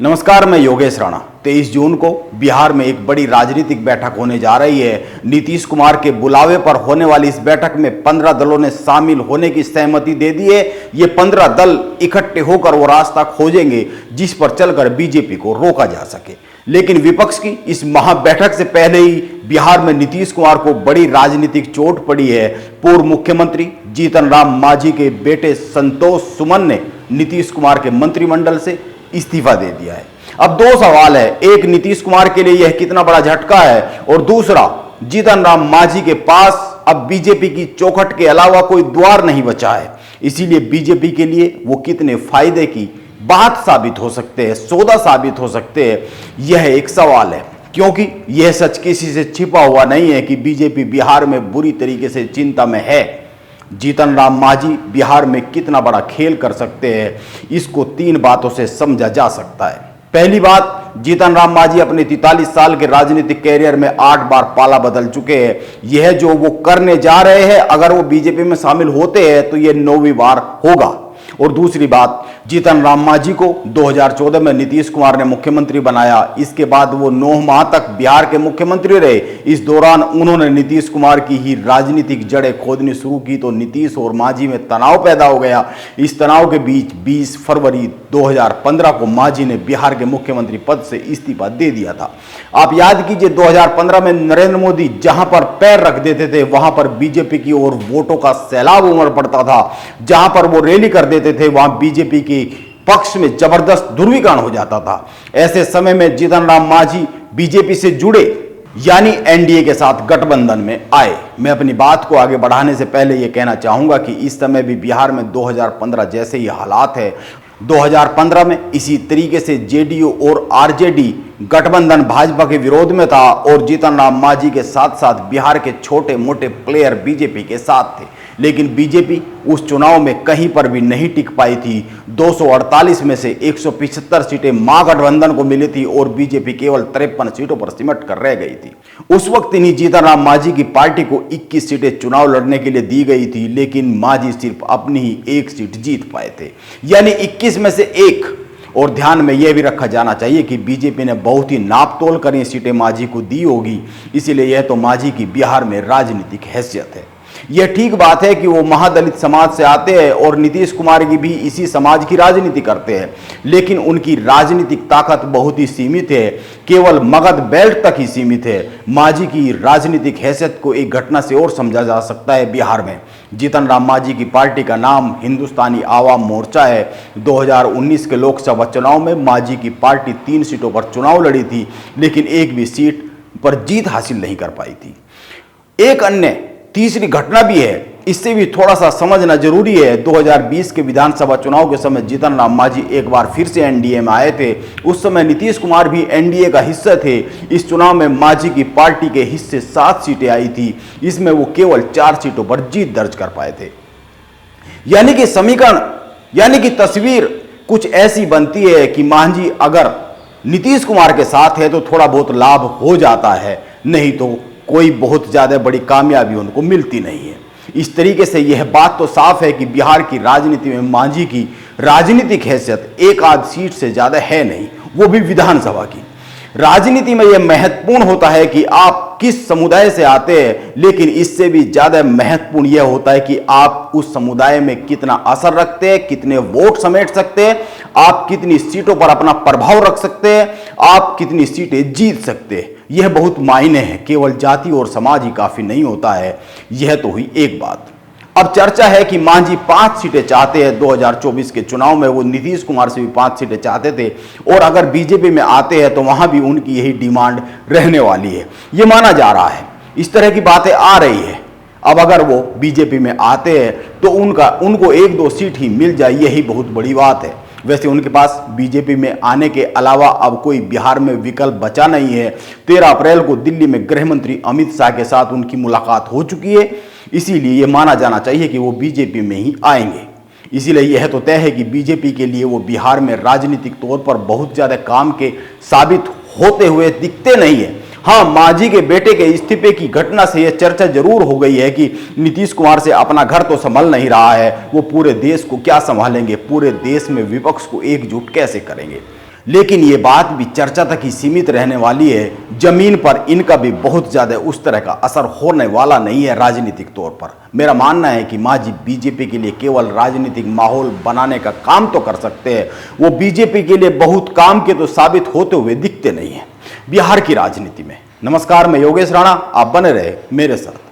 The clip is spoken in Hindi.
नमस्कार, मैं योगेश राणा। 23 जून को बिहार में एक बड़ी राजनीतिक बैठक होने जा रही है। नीतीश कुमार के बुलावे पर होने वाली इस बैठक में 15 दलों ने शामिल होने की सहमति दे दी है। ये 15 दल इकट्ठे होकर वो रास्ता खोजेंगे जिस पर चलकर बीजेपी को रोका जा सके। लेकिन विपक्ष की इस महाबैठक से पहले ही बिहार में नीतीश कुमार को बड़ी राजनीतिक चोट पड़ी है। पूर्व मुख्यमंत्री जीतन राम मांझी के बेटे संतोष सुमन ने नीतीश कुमार के मंत्रिमंडल से इस्तीफा दे दिया है। अब दो सवाल है, एक नीतीश कुमार के लिए यह कितना बड़ा झटका है, और दूसरा जीतन राम मांझी के पास अब बीजेपी की चौखट के अलावा कोई द्वार नहीं बचा है। इसीलिए बीजेपी के लिए वो कितने फायदे की बात साबित हो सकते हैं, सौदा साबित हो सकते हैं, यह एक सवाल है। क्योंकि यह सच किसी से छिपा हुआ नहीं है कि बीजेपी बिहार में बुरी तरीके से चिंता में है। जीतन राम मांझी बिहार में कितना बड़ा खेल कर सकते हैं, इसको 3 बातों से समझा जा सकता है। पहली बात, जीतन राम मांझी अपने 43 साल के राजनीतिक कैरियर में 8 बार पाला बदल चुके हैं। यह जो वो करने जा रहे हैं, अगर वो बीजेपी में शामिल होते हैं तो यह 9वीं बार होगा। और दूसरी बात, जीतन राम मांझी को 2014 में नीतीश कुमार ने मुख्यमंत्री बनाया। इसके बाद वो 9 माह तक बिहार के मुख्यमंत्री रहे। इस दौरान उन्होंने नीतीश कुमार की ही राजनीतिक जड़ें खोदनी शुरू की तो नीतीश और मांझी में तनाव पैदा हो गया। इस तनाव के बीच 20 फरवरी 2015 को मांझी ने बिहार के मुख्यमंत्री पद से इस्तीफा दे दिया था। आप याद कीजिए, 2015 में नरेंद्र मोदी जहां पर पैर रख देते थे वहां पर बीजेपी की ओर वोटों का सैलाब उमड़ पड़ता था। जहां पर वो रैली कर देते थे वहां बीजेपी के पक्ष में जबरदस्त ध्रुवीकरण हो जाता था। ऐसे समय में जीतन राम मांझी बीजेपी से जुड़े, यानी एनडीए के साथ गठबंधन में आए। मैं अपनी बात को आगे बढ़ाने से पहले यह कहना चाहूंगा कि इस समय भी बिहार में 2015 जैसे ही हालात है। 2015 में इसी तरीके से जेडीयू और आरजेडी गठबंधन भाजपा के विरोध में था और जीतन राम मांझी के साथ साथ बिहार के छोटे मोटे प्लेयर बीजेपी के साथ थे। लेकिन बीजेपी उस चुनाव में कहीं पर भी नहीं टिक पाई थी। 248 में से 175 सीटें महागठबंधन को मिली थी और बीजेपी केवल 53 सीटों पर सिमट कर रह गई थी। उस वक्त इन्हीं जीतन राम मांझी की पार्टी को 21 सीटें चुनाव लड़ने के लिए दी गई थी, लेकिन मांझी सिर्फ अपनी ही 1 सीट जीत पाए थे, यानी 21 में से 1। और ध्यान में यह भी रखा जाना चाहिए कि बीजेपी ने बहुत ही नाप तोल कर ये सीटें मांझी को दी होगी, इसीलिए यह तो मांझी की बिहार में राजनीतिक हैसियत है। यह ठीक बात है कि वो महादलित समाज से आते हैं और नीतीश कुमार की भी इसी समाज की राजनीति करते हैं, लेकिन उनकी राजनीतिक ताकत बहुत ही सीमित है, केवल मगध बेल्ट तक ही सीमित है। मांझी की राजनीतिक हैसियत को एक घटना से और समझा जा सकता है। बिहार में जीतन राम मांझी की पार्टी का नाम हिंदुस्तानी आवाम मोर्चा है। 2019 के लोकसभा चुनाव में मांझी की पार्टी 3 सीटों पर चुनाव लड़ी थी, लेकिन एक भी सीट पर जीत हासिल नहीं कर पाई थी। एक अन्य तीसरी घटना भी है, इससे भी थोड़ा सा समझना जरूरी है। 2020 के विधानसभा चुनाव के समय जीतन राम मांझी एक बार फिर से एनडीए में आए थे। उस समय नीतीश कुमार भी एनडीए का हिस्सा थे। इस चुनाव में मांझी की पार्टी के हिस्से 7 सीटें आई थी, इसमें वो केवल 4 सीटों पर जीत दर्ज कर पाए थे। यानी कि समीकरण, यानी कि तस्वीर कुछ ऐसी बनती है कि मांझी अगर नीतीश कुमार के साथ है तो थोड़ा बहुत लाभ हो जाता है, नहीं तो कोई बहुत ज्यादा बड़ी कामयाबी उनको मिलती नहीं है। इस तरीके से यह बात तो साफ है कि बिहार की राजनीति में मांझी की राजनीतिक हैसियत एक आध सीट से ज्यादा है नहीं, वो भी विधानसभा की। राजनीति में यह महत्वपूर्ण होता है कि आप किस समुदाय से आते हैं, लेकिन इससे भी ज्यादा महत्वपूर्ण यह होता है कि आप उस समुदाय में कितना असर रखते हैं, कितने वोट समेट सकते हैं, आप कितनी सीटों पर अपना प्रभाव रख सकते हैं, आप कितनी सीटें जीत सकते हैं। यह बहुत मायने है, केवल जाति और समाज ही काफी नहीं होता है। यह तो हुई एक बात। अब चर्चा है कि मांझी 5 सीटें चाहते हैं। 2024 के चुनाव में वो नीतीश कुमार से भी 5 सीटें चाहते थे, और अगर बीजेपी में आते हैं तो वहां भी उनकी यही डिमांड रहने वाली है, ये माना जा रहा है। इस तरह की बातें आ रही है। अब अगर वो बीजेपी में आते हैं तो उनको 1-2 सीट ही मिल जाए, यही बहुत बड़ी बात है। वैसे उनके पास बीजेपी में आने के अलावा अब कोई बिहार में विकल्प बचा नहीं है। 13 अप्रैल को दिल्ली में गृह मंत्री अमित शाह के साथ उनकी मुलाकात हो चुकी है, इसीलिए यह माना जाना चाहिए कि वो बीजेपी में ही आएंगे। इसीलिए यह तो तय है कि बीजेपी के लिए वो बिहार में राजनीतिक तौर पर बहुत ज्यादा काम के साबित होते हुए दिखते नहीं है। हाँ, मांझी के बेटे के इस्तीफे की घटना से यह चर्चा जरूर हो गई है कि नीतीश कुमार से अपना घर तो संभल नहीं रहा है, वो पूरे देश को क्या संभालेंगे, पूरे देश में विपक्ष को एकजुट कैसे करेंगे। लेकिन ये बात भी चर्चा तक ही सीमित रहने वाली है। जमीन पर इनका भी बहुत ज्यादा उस तरह का असर होने वाला नहीं है राजनीतिक तौर पर। मेरा मानना है कि मांझी बीजेपी के लिए केवल राजनीतिक माहौल बनाने का काम तो कर सकते हैं, वो बीजेपी के लिए बहुत काम के तो साबित होते हुए दिखते नहीं है बिहार की राजनीति में। नमस्कार, मैं योगेश राणा, आप बने रहे मेरे साथ।